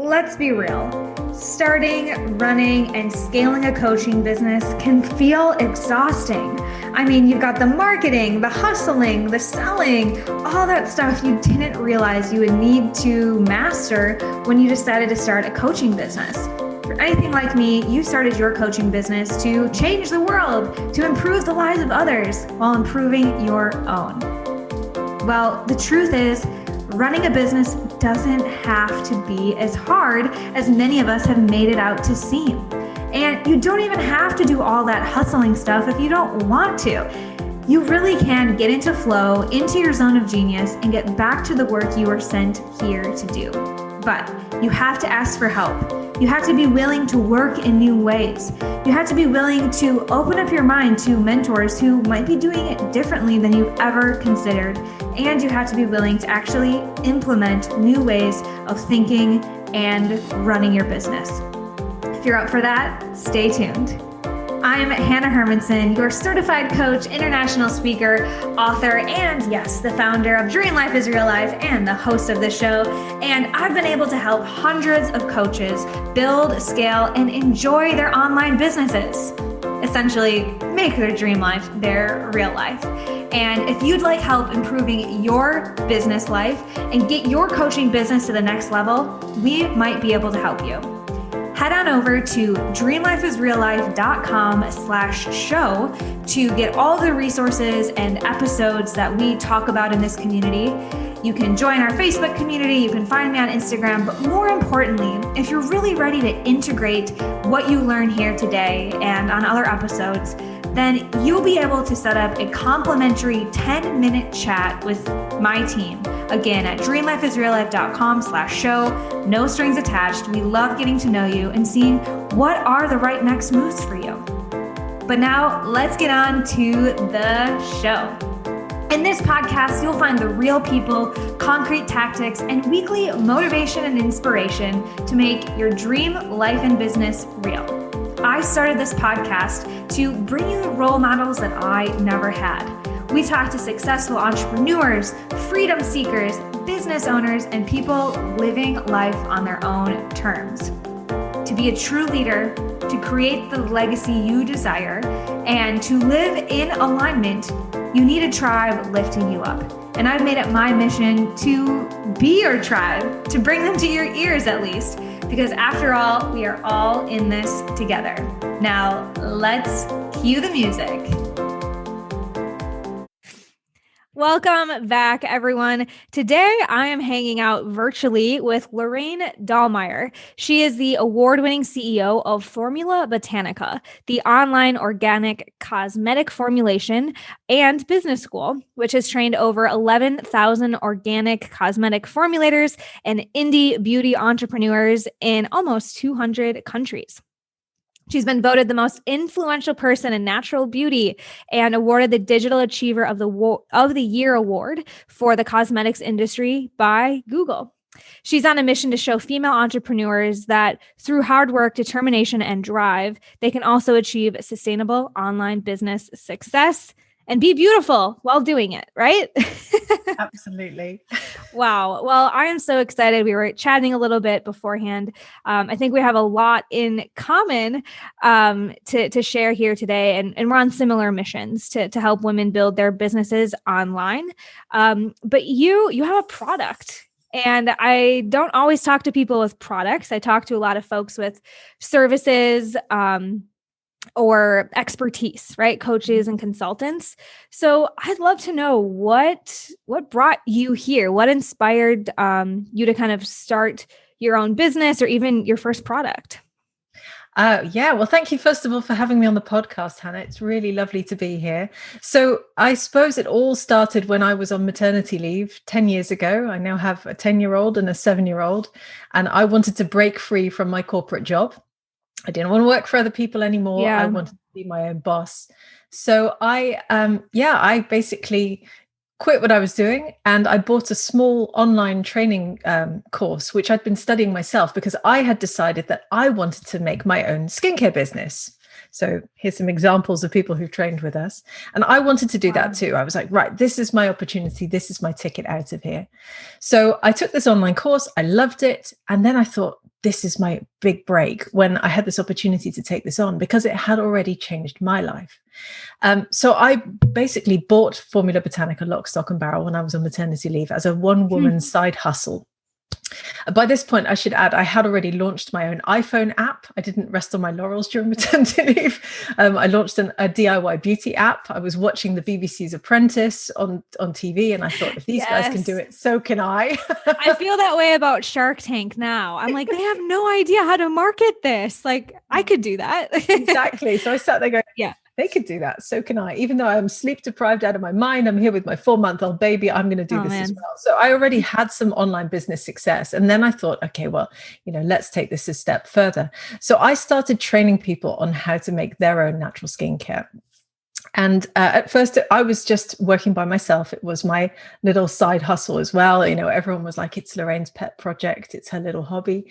Let's be real. Starting, running, and scaling a coaching business can feel exhausting. I mean, you've got the marketing, the hustling, the selling, all that stuff you didn't realize you would need to master when you decided to start a coaching business. For anything like me, you started your coaching business to change the world, to improve the lives of others while improving your own. Well, the truth is, running a business doesn't have to be as hard as many of us have made it out to seem. And you don't even have to do all that hustling stuff if you don't want to. You really can get into flow, into your zone of genius, and get back to the work you were sent here to do. But you have to ask for help. You have to be willing to work in new ways. You have to be willing to open up your mind to mentors who might be doing it differently than you've ever considered. And you have to be willing to actually implement new ways of thinking and running your business. If you're up for that, stay tuned. I'm Hannah Hermanson, your certified coach, international speaker, author, and yes, the founder of Dream Life is Real Life and the host of the show. And I've been able to help hundreds of coaches build, scale, and enjoy their online businesses. Essentially, make their dream life their real life. And if you'd like help improving your business life and get your coaching business to the next level, we might be able to help you. Head on over to dreamlifeisreallife.com/show to get all the resources and episodes that we talk about in this community. You can join our Facebook community, you can find me on Instagram, but more importantly, if you're really ready to integrate what you learn here today and on other episodes, then you'll be able to set up a complimentary 10-minute chat with my team. Again, at dreamlifeisreallife.com/show, no strings attached. We love getting to know you and seeing what are the right next moves for you. But now let's get on to the show. In this podcast, you'll find the real people, concrete tactics, and weekly motivation and inspiration to make your dream life and business real. I started this podcast to bring you the role models that I never had. We talk to successful entrepreneurs, freedom seekers, business owners, and people living life on their own terms. To be a true leader, to create the legacy you desire, and to live in alignment, you need a tribe lifting you up. And I've made it my mission to be your tribe, to bring them to your ears at least, because after all, we are all in this together. Now, let's cue the music. Welcome back, everyone. Today, I am hanging out virtually with Lorraine Dallmeier. She is the award-winning CEO of Formula Botanica, the online organic cosmetic formulation and business school, which has trained over 11,000 organic cosmetic formulators and indie beauty entrepreneurs in almost 200 countries. She's been voted the most influential person in natural beauty and awarded the Digital Achiever of the Year award for the cosmetics industry by Google. She's on a mission to show female entrepreneurs that through hard work, determination, and drive, they can also achieve sustainable online business success and be beautiful while doing it, right? Absolutely. Wow. Well, I am so excited. We were chatting a little bit beforehand. I think we have a lot in common to share here today, and we're on similar missions to help women build their businesses online. But you have a product. And I don't always talk to people with products. I talk to a lot of folks with services, or expertise, right? Coaches and consultants. So I'd love to know what brought you here? What inspired you to kind of start your own business or even your first product? Well, thank you, first of all, for having me on the podcast, Hannah. It's really lovely to be here. So I suppose it all started when I was on maternity leave 10 years ago. I now have a 10-year-old and a 7-year-old, and I wanted to break free from my corporate job. I didn't want to work for other people anymore. Yeah. I wanted to be my own boss. So I basically quit what I was doing, and I bought a small online training course, which I'd been studying myself because I had decided that I wanted to make my own skincare business. So here's some examples of people who've trained with us. And I wanted to do that too. I was like, right, this is my opportunity. This is my ticket out of here. So I took this online course. I loved it. And then I thought, this is my big break when I had this opportunity to take this on, because it had already changed my life. So I basically bought Formula Botanica lock, stock and barrel when I was on maternity leave as a one-woman side hustle. By this point, I should add, I had already launched my own iPhone app. I didn't rest on my laurels during maternity leave. I launched a DIY beauty app. I was watching the BBC's Apprentice on TV, and I thought, if these guys can do it, so can I. I feel that way about Shark Tank now. I'm like, they have no idea how to market this. Like, I could do that. Exactly. So I sat there going, yeah, they could do that. So can I. Even though I'm sleep deprived out of my mind, I'm here with my 4-month-old baby. I'm going to do this as well. So I already had some online business success. And then I thought, okay, well, let's take this a step further. So I started training people on how to make their own natural skincare. And at first, I was just working by myself. It was my little side hustle as well. Everyone was like, it's Lorraine's pet project. It's her little hobby.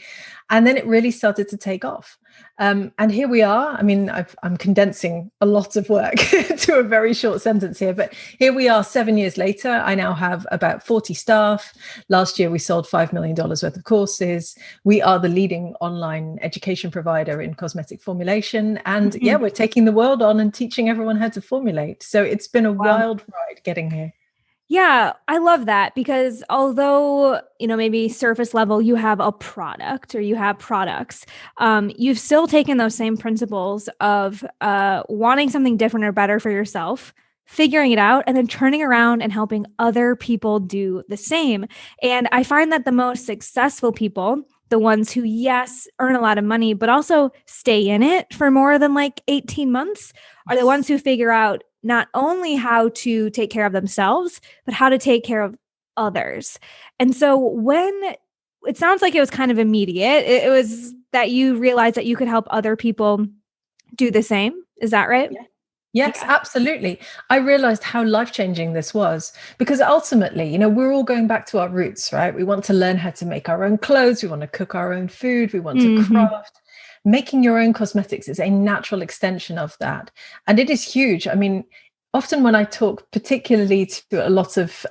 And then it really started to take off. And here we are. I mean, I'm condensing a lot of work to a very short sentence here, but here we are 7 years later. I now have about 40 staff. Last year, we sold $5 million worth of courses. We are the leading online education provider in cosmetic formulation. And we're taking the world on and teaching everyone how to formulate. So it's been a wild ride getting here. Yeah, I love that, because although, maybe surface level, you have a product or you have products, you've still taken those same principles of wanting something different or better for yourself, figuring it out, and then turning around and helping other people do the same. And I find that the most successful people, the ones who, yes, earn a lot of money, but also stay in it for more than like 18 months, are the ones who figure out not only how to take care of themselves, but how to take care of others. And so when it sounds like it was kind of immediate, it was that you realized that you could help other people do the same. Is that right? Yeah. Yes, absolutely. I realized how life-changing this was, because ultimately, we're all going back to our roots, right? We want to learn how to make our own clothes. We want to cook our own food. We want to craft. Making your own cosmetics is a natural extension of that. And it is huge. I mean, often when I talk, particularly to a lot of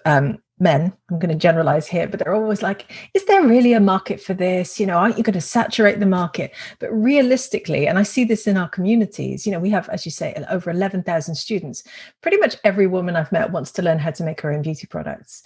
men, I'm going to generalize here, but they're always like, is there really a market for this? Aren't you going to saturate the market? But realistically, and I see this in our communities, we have, as you say, over 11,000 students. Pretty much every woman I've met wants to learn how to make her own beauty products.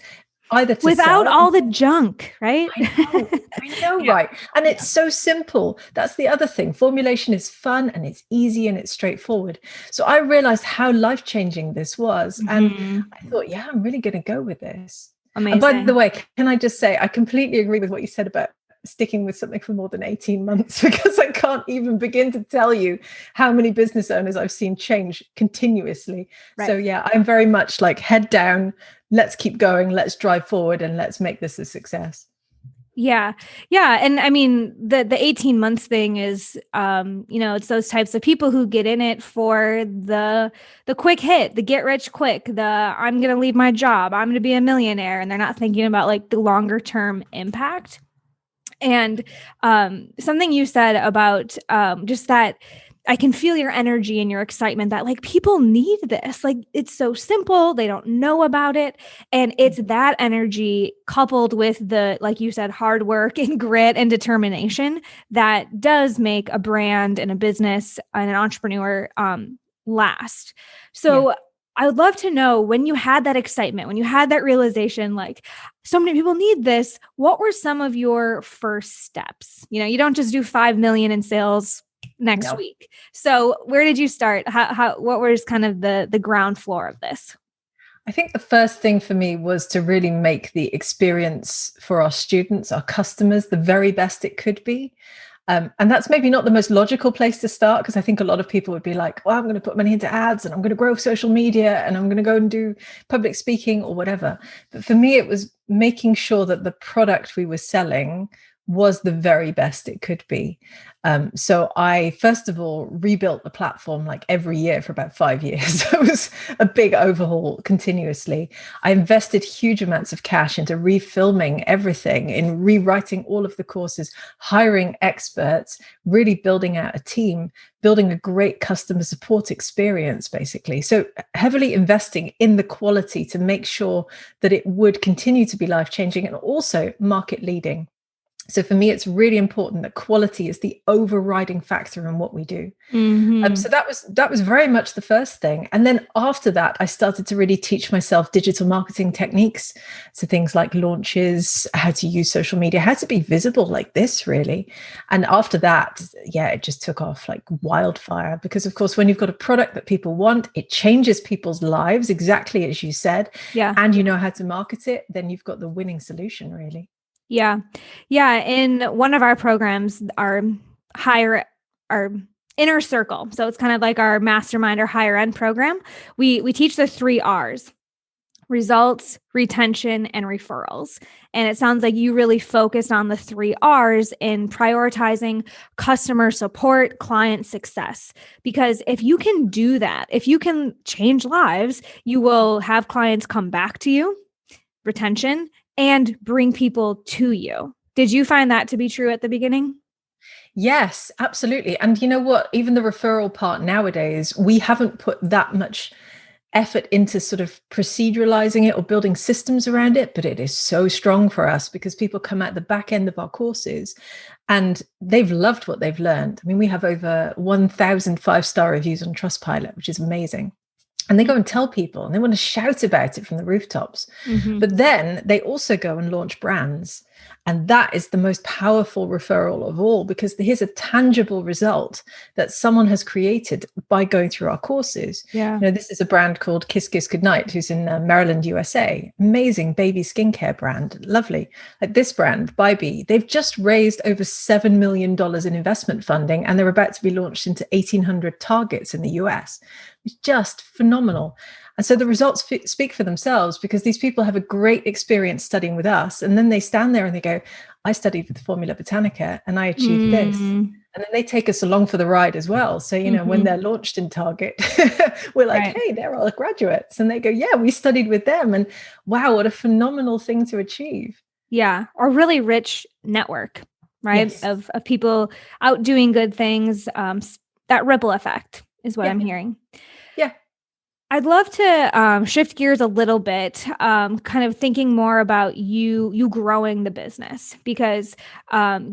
Either to without sell, all the junk, right? I know, right? And it's so simple. That's the other thing. Formulation is fun and it's easy and it's straightforward. So I realized how life-changing this was. And I thought, I'm really going to go with this. Amazing. And by the way, can I just say, I completely agree with what you said about sticking with something for more than 18 months, because I can't even begin to tell you how many business owners I've seen change continuously. Right. So I'm very much like head down, let's keep going, let's drive forward, and let's make this a success. Yeah. Yeah. And I mean, the 18 months thing is, it's those types of people who get in it for the quick hit, the get rich quick, I'm going to leave my job, I'm going to be a millionaire. And they're not thinking about like the longer term impact. And something you said about just that, I can feel your energy and your excitement that like people need this. Like it's so simple. They don't know about it. And it's that energy coupled with the, like you said, hard work and grit and determination that does make a brand and a business and an entrepreneur last. So I would love to know, when you had that excitement, when you had that realization, like so many people need this, what were some of your first steps? You don't just do 5 million in sales next week. So where did you start? What was kind of the ground floor of this? I think the first thing for me was to really make the experience for our students, our customers, the very best it could be. And that's maybe not the most logical place to start, because I think a lot of people would be like, well, I'm going to put money into ads and I'm going to grow social media and I'm going to go and do public speaking or whatever. But for me, it was making sure that the product we were selling was the very best it could be. So I, first of all, rebuilt the platform like every year for about 5 years. It was a big overhaul continuously. I invested huge amounts of cash into refilming everything, in rewriting all of the courses, hiring experts, really building out a team, building a great customer support experience, basically. So heavily investing in the quality to make sure that it would continue to be life-changing and also market leading. So for me, it's really important that quality is the overriding factor in what we do. So that was very much the first thing. And then after that, I started to really teach myself digital marketing techniques. So things like launches, how to use social media, how to be visible like this, really. And after that, yeah, it just took off like wildfire, because of course, when you've got a product that people want, it changes people's lives, exactly as you said. Yeah. And you know how to market it, then you've got the winning solution, really. Yeah. Yeah. In one of our programs, our inner circle. So it's kind of like our mastermind or higher end program. We teach the 3 R's: results, retention, and referrals. And it sounds like you really focused on the 3 R's in prioritizing customer support, client success. Because if you can do that, if you can change lives, you will have clients come back to you, retention, and bring people to you. Did you find that to be true at the beginning? Yes, absolutely. And you know what? Even the referral part nowadays, we haven't put that much effort into sort of proceduralizing it or building systems around it, but it is so strong for us because people come at the back end of our courses and they've loved what they've learned. I mean, we have over 1,000 5-star reviews on Trustpilot, which is amazing. And they go and tell people and they want to shout about it from the rooftops. But then they also go and launch brands. And that is the most powerful referral of all, because here's a tangible result that someone has created by going through our courses. Yeah. You know, this is a brand called Kiss Kiss Goodnight, who's in Maryland, USA. Amazing baby skincare brand. Lovely. Like this brand, Bybee, they've just raised over $7 million in investment funding, and they're about to be launched into 1,800 targets in the US. It's just phenomenal. And so the results speak for themselves, because these people have a great experience studying with us. And then they stand there and they go, I studied with Formula Botanica and I achieved this. And then they take us along for the ride as well. So, you know, when they're launched in Target, we're like, hey, they're all graduates. And they go, yeah, we studied with them. And wow, what a phenomenal thing to achieve. Yeah. Or really rich network, right? Yes. Of people out doing good things. That ripple effect is what I'm hearing. Yeah. I'd love to shift gears a little bit, kind of thinking more about you growing the business, because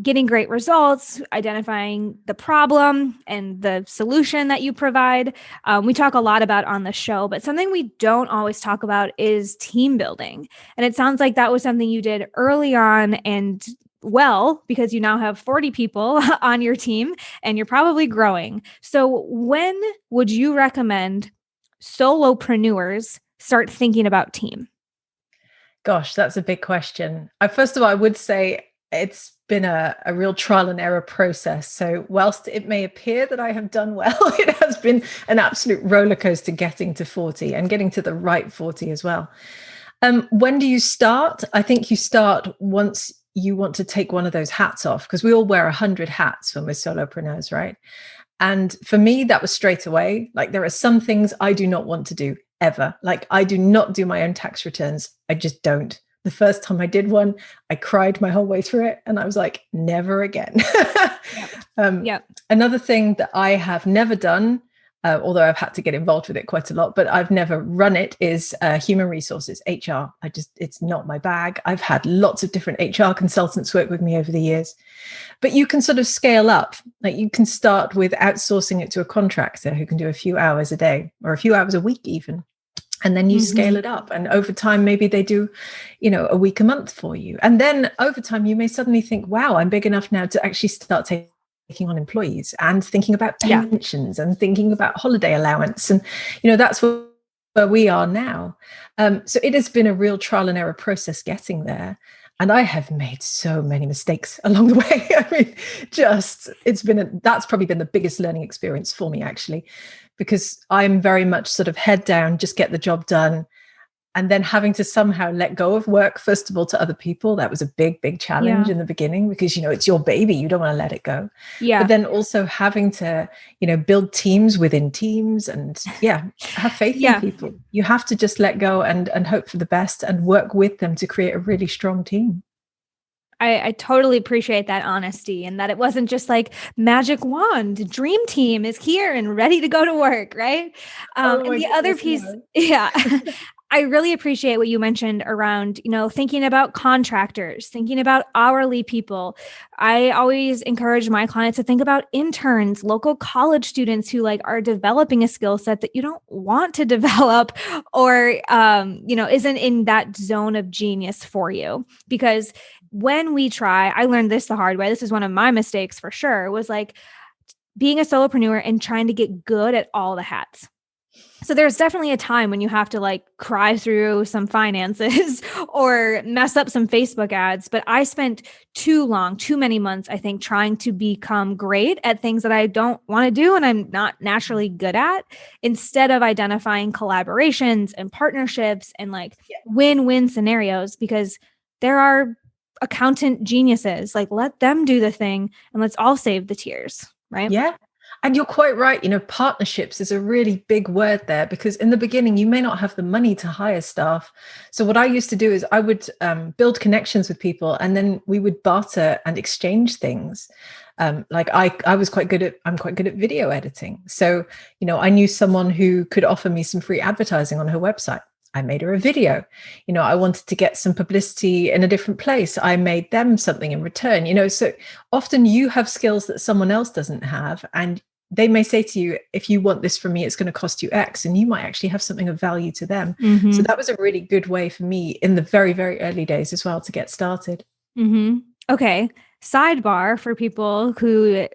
getting great results, identifying the problem and the solution that you provide, we talk a lot about on the show, but something we don't always talk about is team building. And it sounds like that was something you did early on, and well, because you now have 40 people on your team and you're probably growing. So when would you recommend solopreneurs start thinking about team? Gosh, that's a big question. First of all, I would say it's been a real trial and error process. So whilst it may appear that I have done well, it has been an absolute roller coaster getting to 40 and getting to the right 40 as well. When do you start? I think you start once you want to take one of those hats off, because we all wear 100 hats when we're solopreneurs, right? And for me, that was straight away. Like, there are some things I do not want to do ever. Like, I do not do my own tax returns. I just don't. The first time I did one, I cried my whole way through it. And I was like, never again. Another thing that I have never done, although I've had to get involved with it quite a lot, but I've never run it, is human resources, HR. It's not my bag. I've had lots of different HR consultants work with me over the years, but you can sort of scale up. Like, you can start with outsourcing it to a contractor who can do a few hours a day or a few hours a week even. And then you scale it up. And over time, maybe they do, you know, a week a month for you. And then over time, you may suddenly think, wow, I'm big enough now to actually start taking on employees and thinking about pensions and thinking about holiday allowance. And, you know, that's where we are now. So it has been a real trial and error process getting there. And I have made so many mistakes along the way. I mean, that's probably been the biggest learning experience for me, actually, because I'm very much sort of head down, just get the job done. And then having to somehow let go of work, first of all, to other people. That was a big, big challenge in the beginning, because, you know, it's your baby. You don't want to let it go. Yeah. But then also having to, you know, build teams within teams and have faith in people. You have to just let go and hope for the best and work with them to create a really strong team. I totally appreciate that honesty, and that it wasn't just like magic wand, dream team is here and ready to go to work, right? And the other piece, I really appreciate what you mentioned around, thinking about contractors, thinking about hourly people. I always encourage my clients to think about interns, local college students who like are developing a skill set that you don't want to develop or, isn't in that zone of genius for you. Because when we try, I learned this the hard way. This is one of my mistakes for sure, was like being a solopreneur and trying to get good at all the hats. So there's definitely a time when you have to like cry through some finances or mess up some Facebook ads. But I spent too many months, I think, trying to become great at things that I don't want to do and I'm not naturally good at, instead of identifying collaborations and partnerships and like win-win scenarios, because there are accountant geniuses. Like, let them do the thing and let's all save the tears, right? Yeah. And you're quite right. Partnerships is a really big word there, because in the beginning, you may not have the money to hire staff. So what I used to do is I would build connections with people, and then we would barter and exchange things. Like I'm quite good at video editing. So, I knew someone who could offer me some free advertising on her website. I made her a video. I wanted to get some publicity in a different place. I made them something in return. So often you have skills that someone else doesn't have, and they may say to you, if you want this from me, it's going to cost you X, and you might actually have something of value to them. Mm-hmm. So that was a really good way for me in the very, very early days as well to get started. Mm-hmm. Okay. Sidebar for people who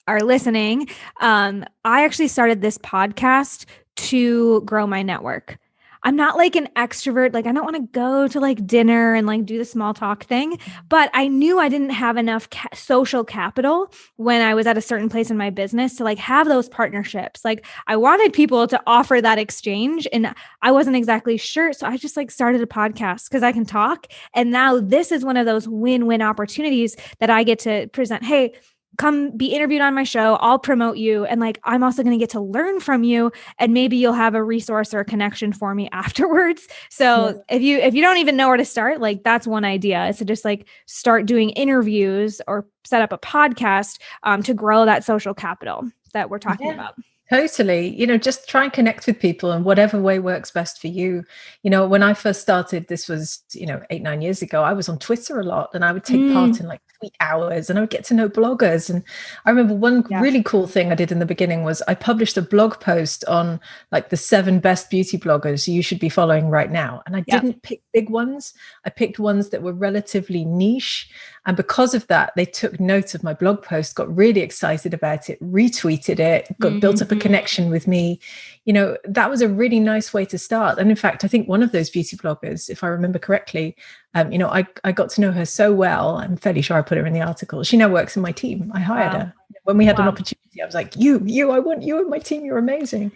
are listening. I actually started this podcast to grow my network. I'm not like an extrovert. Like, I don't want to go to like dinner and like do the small talk thing, but I knew I didn't have enough social capital when I was at a certain place in my business to like have those partnerships. Like, I wanted people to offer that exchange and I wasn't exactly sure. So I just like started a podcast because I can talk. And now this is one of those win-win opportunities that I get to present. Hey, come be interviewed on my show. I'll promote you. And like, I'm also going to get to learn from you, and maybe you'll have a resource or a connection for me afterwards. So if you don't even know where to start, like that's one idea, is to just like start doing interviews or set up a podcast to grow that social capital that we're talking about. Totally. Just try and connect with people in whatever way works best for you. When I first started, this was, 8-9 years ago, I was on Twitter a lot, and I would take part in like tweet hours, and I would get to know bloggers. And I remember one really cool thing I did in the beginning was I published a blog post on like the 7 best beauty bloggers you should be following right now. And I didn't pick big ones. I picked ones that were relatively niche. And because of that, they took note of my blog post, got really excited about it, retweeted it, built up a connection with me. That was a really nice way to start. And in fact, I think one of those beauty bloggers, if I remember correctly, I got to know her so well. I'm fairly sure I put her in the article. She now works in my team. I hired her. When we had an opportunity, I was like, I want you in my team. You're amazing.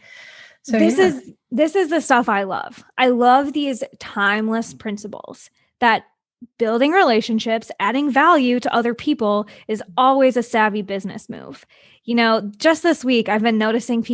So this is the stuff I love. I love these timeless principles that building relationships, adding value to other people is always a savvy business move. Just this week, I've been noticing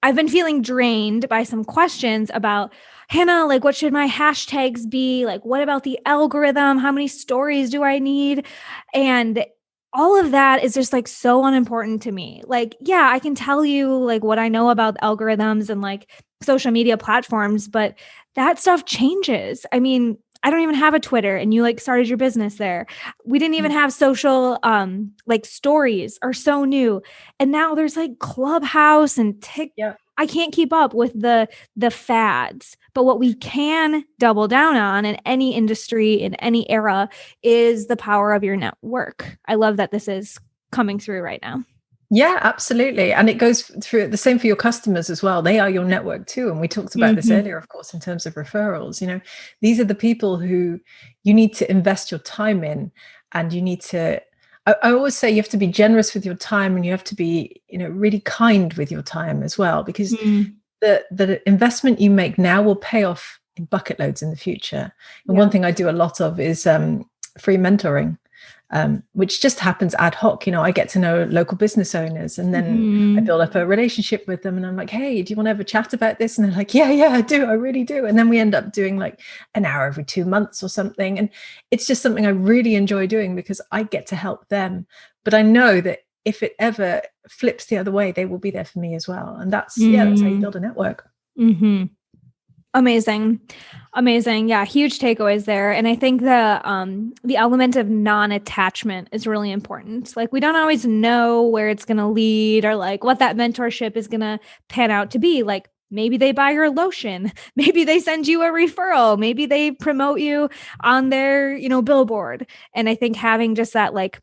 I've been feeling drained by some questions about, Hannah, like, what should my hashtags be? Like, what about the algorithm? How many stories do I need? And all of that is just like so unimportant to me. Like, yeah, I can tell you like what I know about algorithms and like social media platforms, but that stuff changes. I mean, I don't even have a Twitter, and you like started your business there. We didn't even have social, like stories are so new. And now there's like Clubhouse and TikTok. Yeah. I can't keep up with the fads, but what we can double down on in any industry, in any era, is the power of your network. I love that this is coming through right now. Yeah, absolutely. And it goes through the same for your customers as well. They are your network too. And we talked about this earlier, of course, in terms of referrals. These are the people who you need to invest your time in, and you need to, I always say you have to be generous with your time, and you have to be, really kind with your time as well, because the investment you make now will pay off in bucket loads in the future. And one thing I do a lot of is free mentoring. Which just happens ad hoc. I get to know local business owners, and then I build up a relationship with them, and I'm like, hey, do you want to have a chat about this? And they're like, yeah, I do. I really do. And then we end up doing like an hour every 2 months or something. And it's just something I really enjoy doing because I get to help them. But I know that if it ever flips the other way, they will be there for me as well. And that's how you build a network. Mm-hmm. Amazing. Amazing. Yeah, huge takeaways there. And I think the element of non-attachment is really important. Like we don't always know where it's going to lead or like what that mentorship is going to pan out to be. Like maybe they buy your lotion, maybe they send you a referral, maybe they promote you on their, billboard. And I think having just that like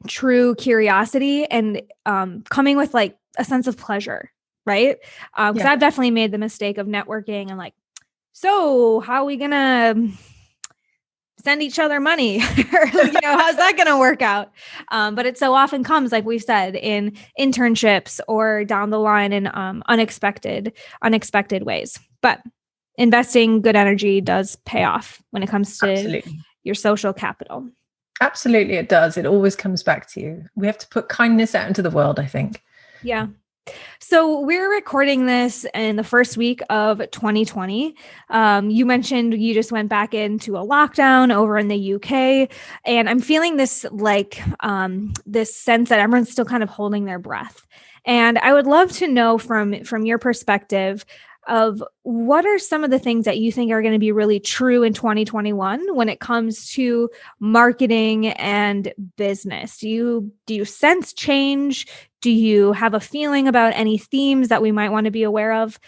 true curiosity and coming with like a sense of pleasure, right? Because I've definitely made the mistake of networking and like, so how are we gonna send each other money? How's that gonna work out? But it so often comes, like we've said, in internships or down the line in unexpected ways. But investing good energy does pay off when it comes to your social capital. Absolutely, it does. It always comes back to you. We have to put kindness out into the world, I think. Yeah. So we're recording this in the first week of 2020. You mentioned you just went back into a lockdown over in the UK, and I'm feeling this like this sense that everyone's still kind of holding their breath. And I would love to know from your perspective of what are some of the things that you think are going to be really true in 2021 when it comes to marketing and business? Do you sense change? Do you have a feeling about any themes that we might want to be aware of?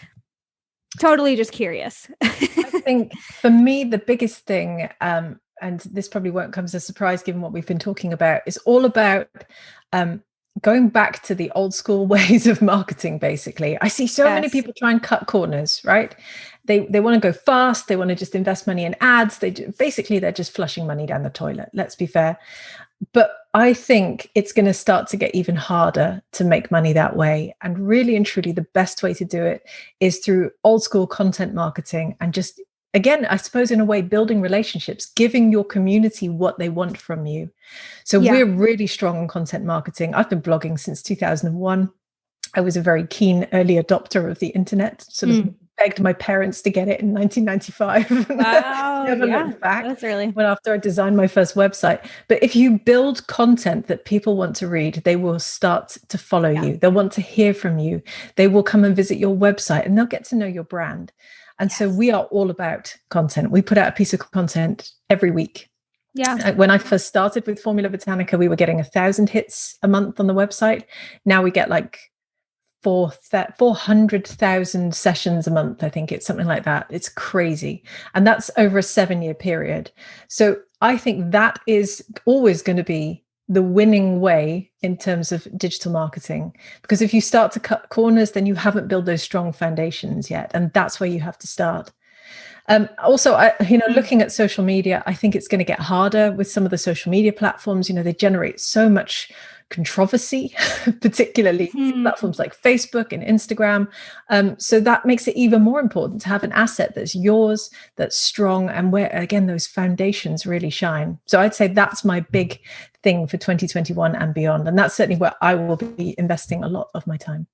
Totally just curious. I think for me, the biggest thing, and this probably won't come as a surprise given what we've been talking about, is all about going back to the old school ways of marketing, basically. I see so many people try and cut corners, right? They want to go fast. They want to just invest money in ads. They're just flushing money down the toilet. Let's be fair. But I think it's going to start to get even harder to make money that way. And really and truly, the best way to do it is through old school content marketing and just, again, I suppose in a way, building relationships, giving your community what they want from you. So we're really strong on content marketing. I've been blogging since 2001. I was a very keen early adopter of the internet, sort of begged my parents to get it in 1995. Wow. Never looked back. That's early. When after I designed my first website. But if you build content that people want to read, they will start to follow you. They'll want to hear from you. They will come and visit your website and they'll get to know your brand. And so we are all about content. We put out a piece of content every week. Yeah. When I first started with Formula Botanica, we were getting 1,000 hits a month on the website. Now we get like 400,000 sessions a month. I think it's something like that. It's crazy. And that's over a 7-year period. So I think that is always going to be the winning way in terms of digital marketing, because if you start to cut corners, then you haven't built those strong foundations yet. And that's where you have to start. Also, looking at social media, I think it's going to get harder with some of the social media platforms. They generate so much controversy, particularly platforms like Facebook and Instagram. So that makes it even more important to have an asset that's yours, that's strong, and where, again, those foundations really shine. So I'd say that's my big thing for 2021 and beyond. And that's certainly where I will be investing a lot of my time.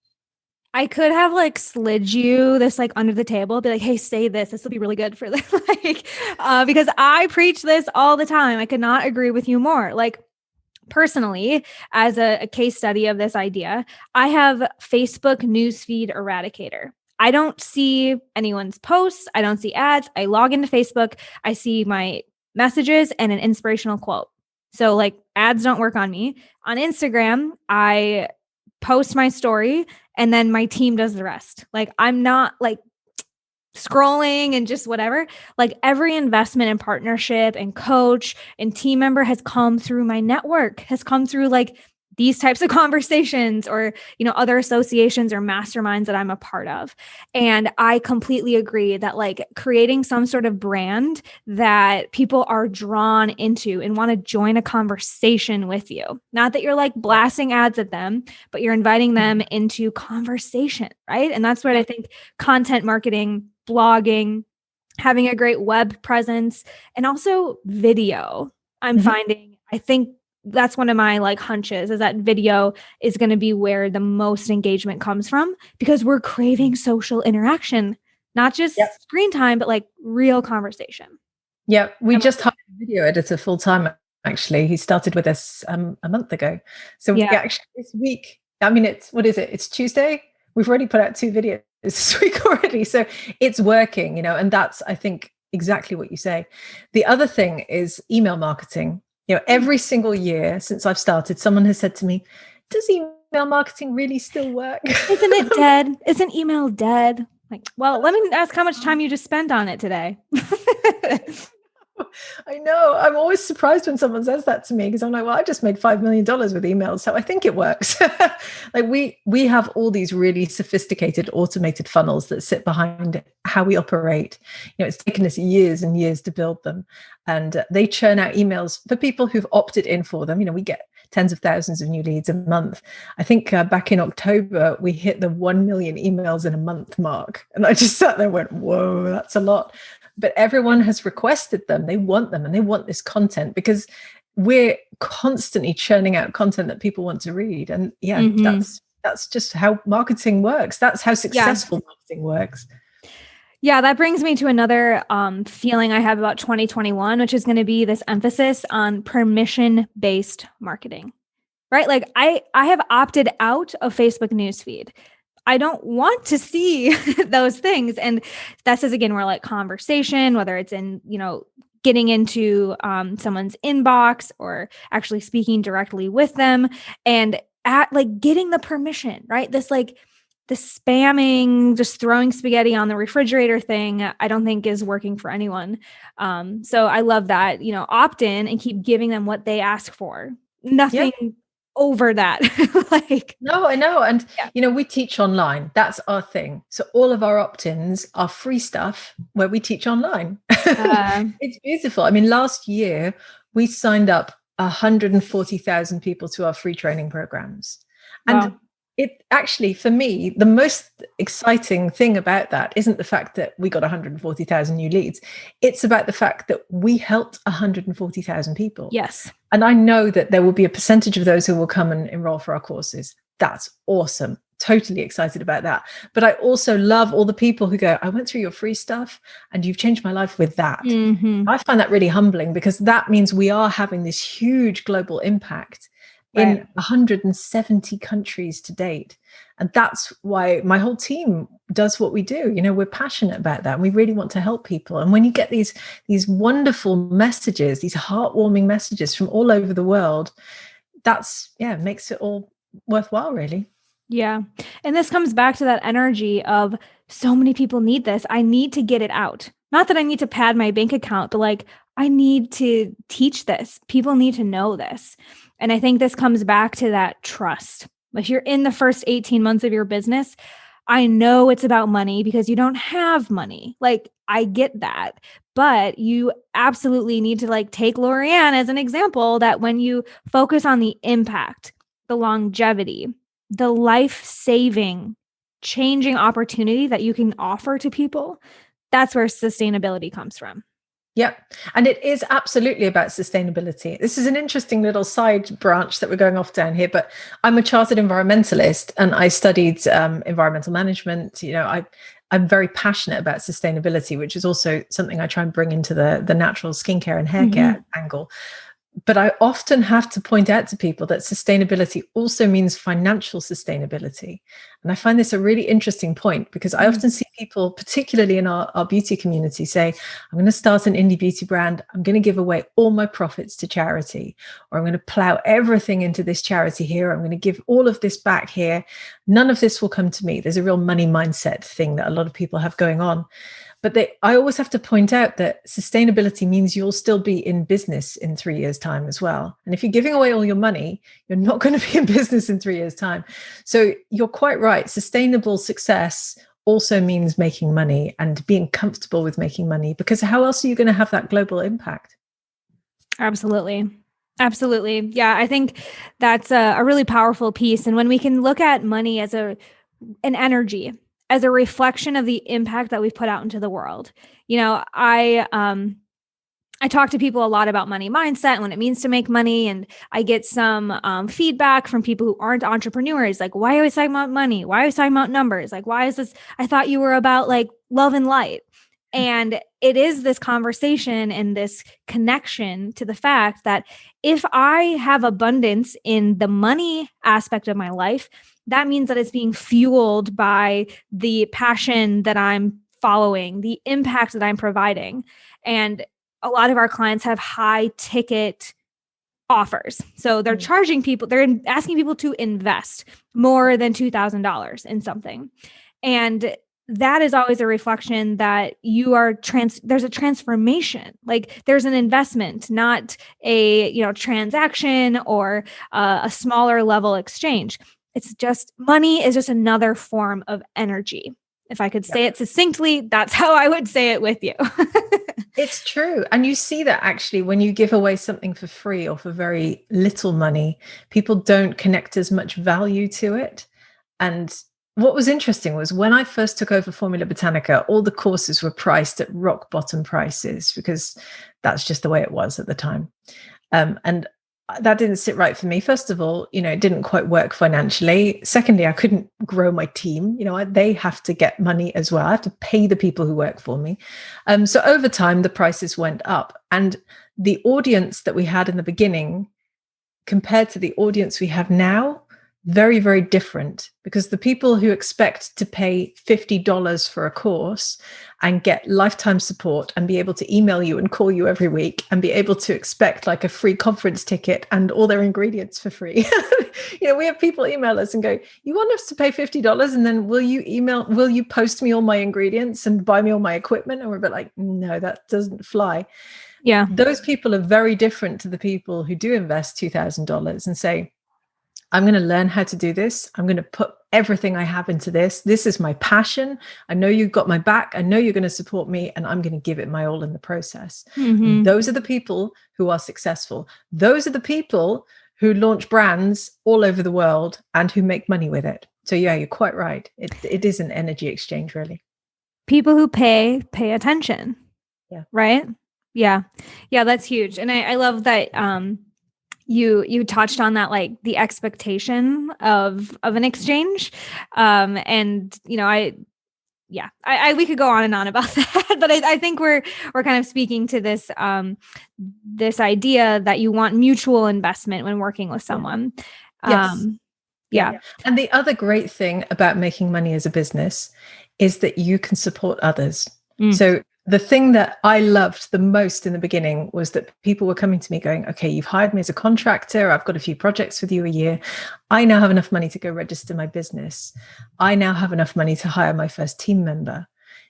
I could have like slid you this like under the table, be like, hey, say this. This will be really good for this. Because I preach this all the time. I could not agree with you more. Like, personally, as a case study of this idea, I have Facebook newsfeed eradicator. I don't see anyone's posts. I don't see ads. I log into Facebook. I see my messages and an inspirational quote. So like ads don't work on me. On Instagram, I post my story and then my team does the rest. Like I'm not like scrolling and just whatever. Like every investment and partnership and coach and team member has come through my network, has come through like these types of conversations or, other associations or masterminds that I'm a part of. And I completely agree that like creating some sort of brand that people are drawn into and want to join a conversation with you. Not that you're like blasting ads at them, but you're inviting them into conversation, right? And that's what I think content marketing, blogging, having a great web presence, and also video. I'm finding, I think that's one of my like hunches is that video is going to be where the most engagement comes from because we're craving social interaction, not just screen time, but like real conversation. Yeah. We just hired a video editor full time. Actually, he started with us a month ago. So actually this week, I mean, what is it? It's Tuesday. We've already put out 2 videos. this week already. So it's working, and that's, I think, exactly what you say. The other thing is email marketing. Every single year since I've started, someone has said to me, does email marketing really still work? Isn't it dead? Isn't email dead? Like, well, let me ask how much time you just spent on it today. I know. I'm always surprised when someone says that to me, because I'm like, well, I just made $5 million with emails. So I think it works. Like we have all these really sophisticated automated funnels that sit behind how we operate. It's taken us years and years to build them. And they churn out emails for people who've opted in for them. We get tens of thousands of new leads a month. I think back in October, we hit the 1 million emails in a month mark. And I just sat there and went, whoa, that's a lot. But everyone has requested them. They want them, and they want this content because we're constantly churning out content that people want to read. And that's just how marketing works. That's how successful marketing works. Yeah, that brings me to another feeling I have about 2021, which is going to be this emphasis on permission-based marketing, right? Like I have opted out of Facebook newsfeed. I don't want to see those things. And this is, again, where like conversation, whether it's in, getting into someone's inbox or actually speaking directly with them and like getting the permission, right? This like the spamming, just throwing spaghetti on the refrigerator thing, I don't think is working for anyone. So I love that, opt in and keep giving them what they ask for. Nothing over that. No, I know. And, we teach online. That's our thing. So all of our opt-ins are free stuff where we teach online. It's beautiful. I mean, last year we signed up 140,000 people to our free training programs. And it actually, for me, the most exciting thing about that isn't the fact that we got 140,000 new leads. It's about the fact that we helped 140,000 people. Yes. And I know that there will be a percentage of those who will come and enroll for our courses. That's awesome. Totally excited about that. But I also love all the people who go, I went through your free stuff and you've changed my life with that. Mm-hmm. I find that really humbling, because that means we are having this huge global impact in 170 countries to date. And that's why my whole team does what we do. We're passionate about that. We really want to help people. And when you get these wonderful messages, these heartwarming messages from all over the world, that's, makes it all worthwhile, really. Yeah. And this comes back to that energy of so many people need this. I need to get it out. Not that I need to pad my bank account, but like, I need to teach this. People need to know this. And I think this comes back to that trust. If you're in the first 18 months of your business, I know it's about money because you don't have money. Like, I get that. But you absolutely need to take Lorraine as an example, that when you focus on the impact, the longevity, the life-saving, changing opportunity that you can offer to people, that's where sustainability comes from. Yep. And it is absolutely about sustainability. This is an interesting little side branch that we're going off down here, but I'm a chartered environmentalist and I studied environmental management. I'm very passionate about sustainability, which is also something I try and bring into the natural skincare and hair care angle. But I often have to point out to people that sustainability also means financial sustainability. And I find this a really interesting point, because I often see people, particularly in our beauty community, say, I'm going to start an indie beauty brand. I'm going to give away all my profits to charity, or I'm going to plow everything into this charity here. I'm going to give all of this back here. None of this will come to me. There's a real money mindset thing that a lot of people have going on. But I always have to point out that sustainability means you'll still be in business in 3 years' time as well. And if you're giving away all your money, you're not going to be in business in 3 years' time. So you're quite right. Sustainable success also means making money and being comfortable with making money, because how else are you going to have that global impact? Absolutely. Absolutely. Yeah, I think that's a really powerful piece. And when we can look at money as an energy, as a reflection of the impact that we've put out into the world. I talk to people a lot about money mindset and what it means to make money. And I get some feedback from people who aren't entrepreneurs. Like, why are we talking about money? Why are we talking about numbers? Like, why is this? I thought you were about love and light. And it is this conversation and this connection to the fact that if I have abundance in the money aspect of my life, that means that it's being fueled by the passion that I'm following, the impact that I'm providing. And a lot of our clients have high ticket offers. So they're charging people, they're asking people to invest more than $2,000 in something. And that is always a reflection that you are there's a transformation. Like there's an investment, not a, transaction or a smaller level exchange. It's just money is just another form of energy. If I could say it succinctly, that's how I would say it with you. It's true. And you see that actually when you give away something for free or for very little money, people don't connect as much value to it. And what was interesting was when I first took over Formula Botanica, all the courses were priced at rock bottom prices because that's just the way it was at the time. And that didn't sit right for me. First of all, it didn't quite work financially. Secondly, I couldn't grow my team. They have to get money as well. I have to pay the people who work for me. So over time, the prices went up. And the audience that we had in the beginning compared to the audience we have now, very, very different, because the people who expect to pay $50 for a course and get lifetime support and be able to email you and call you every week and be able to expect like a free conference ticket and all their ingredients for free. We have people email us and go, you want us to pay $50 and then will you post me all my ingredients and buy me all my equipment? And we're a bit like, no, that doesn't fly. Yeah. Those people are very different to the people who do invest $2,000 and say, I'm going to learn how to do this. I'm going to put everything I have into this. This is my passion. I know you've got my back. I know you're going to support me, and I'm going to give it my all in the process. Mm-hmm. Those are the people who are successful. Those are the people who launch brands all over the world and who make money with it. So yeah, you're quite right. It is an energy exchange, really. People who pay attention. Yeah. Right? Yeah. Yeah, that's huge. And I love that you touched on that, like the expectation of an exchange. And we could go on and on about that, but I think we're kind of speaking to this this idea that you want mutual investment when working with someone. Yes. Yeah. And the other great thing about making money as a business is that you can support others. So the thing that I loved the most in the beginning was that people were coming to me going, okay, you've hired me as a contractor. I've got a few projects with you a year. I now have enough money to go register my business. I now have enough money to hire my first team member.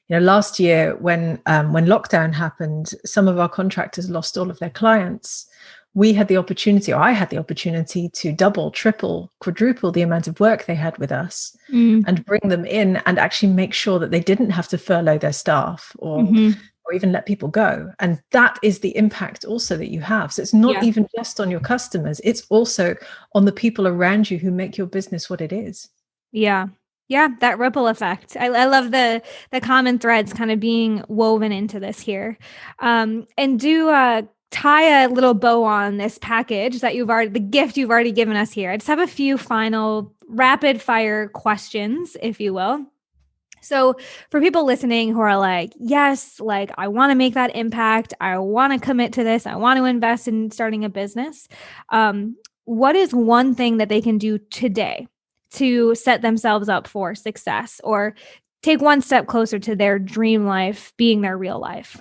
Last year when lockdown happened, some of our contractors lost all of their clients. I had the opportunity to double, triple, quadruple the amount of work they had with us and bring them in and actually make sure that they didn't have to furlough their staff or even let people go. And that is the impact also that you have. So it's not even just on your customers. It's also on the people around you who make your business what it is. Yeah. Yeah. That ripple effect. I love the common threads kind of being woven into this here. And do tie a little bow on this package that the gift you've already given us here. I just have a few final rapid fire questions, if you will. So for people listening who are like, yes, like I want to make that impact. I want to commit to this. I want to invest in starting a business. What is one thing that they can do today to set themselves up for success or take one step closer to their dream life being their real life?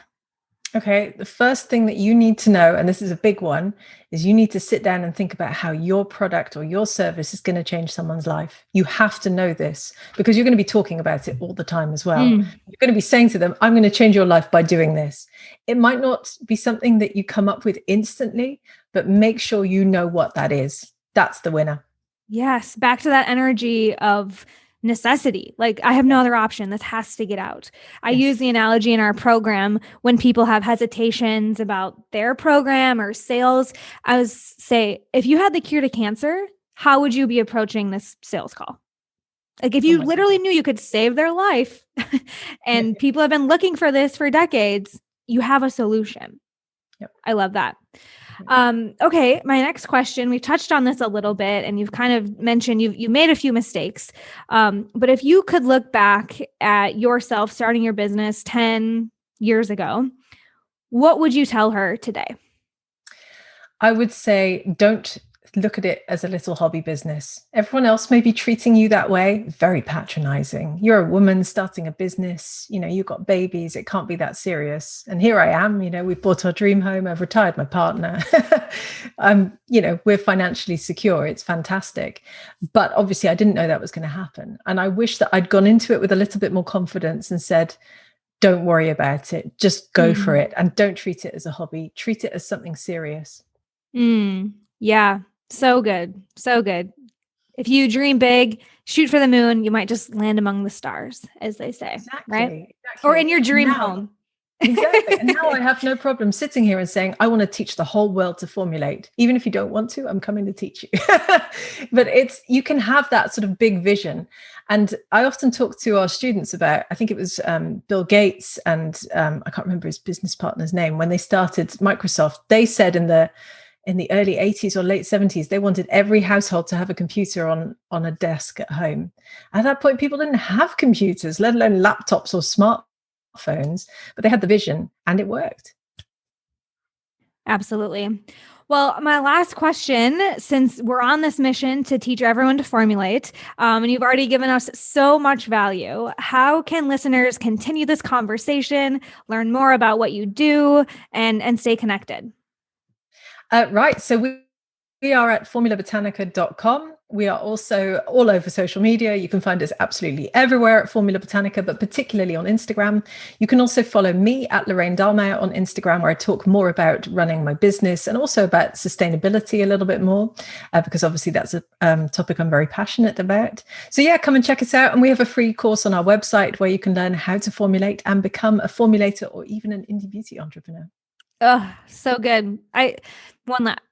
Okay, the first thing that you need to know, and this is a big one, is you need to sit down and think about how your product or your service is going to change someone's life. You have to know this because you're going to be talking about it all the time as well. You're going to be saying to them, I'm going to change your life by doing this. It might not be something that you come up with instantly, but make sure you know what that is. That's the winner. Yes, back to that energy of necessity. Like I have no other option. This has to get out. I use the analogy in our program when people have hesitations about their program or sales. I was say, if you had the cure to cancer, how would you be approaching this sales call? Like if you literally knew you could save their life and people have been looking for this for decades, you have a solution. Yep. I love that. Okay. My next question, we touched on this a little bit and you've kind of mentioned you made a few mistakes. But if you could look back at yourself starting your business 10, years ago, what would you tell her today? I would say, don't look at it as a little hobby business. Everyone else may be treating you that way, very patronizing. You're a woman starting a business, you've got babies, it can't be that serious. And here I am, we've bought our dream home, I've retired my partner. We're financially secure. It's fantastic. But obviously I didn't know that was going to happen. And I wish that I'd gone into it with a little bit more confidence and said, don't worry about it, just go for it. And don't treat it as a hobby, treat it as something serious. Yeah. So good. So good. If you dream big, shoot for the moon, you might just land among the stars, as they say, right? Exactly. Or in your dream home. Exactly. And now I have no problem sitting here and saying, I want to teach the whole world to formulate. Even if you don't want to, I'm coming to teach you. But you can have that sort of big vision. And I often talk to our students about, I think it was Bill Gates and I can't remember his business partner's name, when they started Microsoft, they said in the early 80s or late 70s, they wanted every household to have a computer on a desk at home. At that point, people didn't have computers, let alone laptops or smartphones, but they had the vision and it worked. Absolutely. Well, my last question, since we're on this mission to teach everyone to formulate, and you've already given us so much value, how can listeners continue this conversation, learn more about what you do, and stay connected? Right. So we are at formulabotanica.com. We are also all over social media. You can find us absolutely everywhere at Formula Botanica, but particularly on Instagram. You can also follow me at Lorraine Dallmeier on Instagram, where I talk more about running my business and also about sustainability a little bit more, because obviously that's a topic I'm very passionate about. So yeah, come and check us out. And we have a free course on our website where you can learn how to formulate and become a formulator or even an indie beauty entrepreneur. Oh, so good.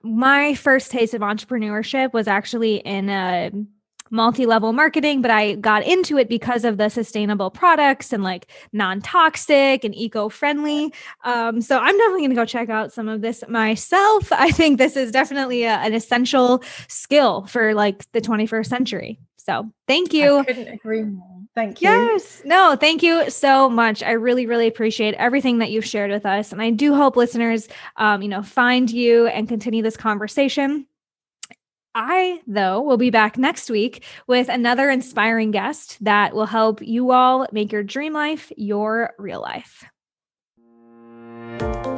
My first taste of entrepreneurship was actually in multi-level marketing, but I got into it because of the sustainable products and like non-toxic and eco-friendly. So I'm definitely going to go check out some of this myself. I think this is definitely an essential skill for like the 21st century. So thank you. I couldn't agree more. Thank you. Yes. No, thank you so much. I really, really appreciate everything that you've shared with us. And I do hope listeners, find you and continue this conversation. I, though, will be back next week with another inspiring guest that will help you all make your dream life your real life.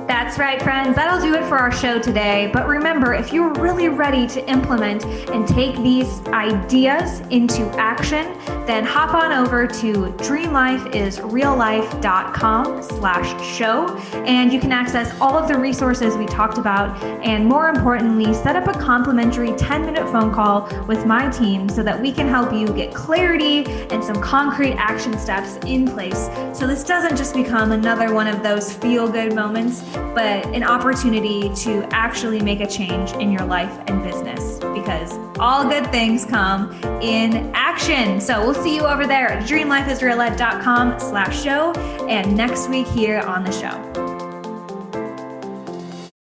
That's right, friends. That'll do it for our show today. But remember, if you're really ready to implement and take these ideas into action, then hop on over to dreamlifeisreallife.com/show, and you can access all of the resources we talked about, and more importantly, set up a complimentary 10-minute phone call with my team so that we can help you get clarity and some concrete action steps in place. So this doesn't just become another one of those feel-good moments, but an opportunity to actually make a change in your life and business, because all good things come in action. So we'll see you over there at dreamlifeisreallife.com/show and next week here on the show.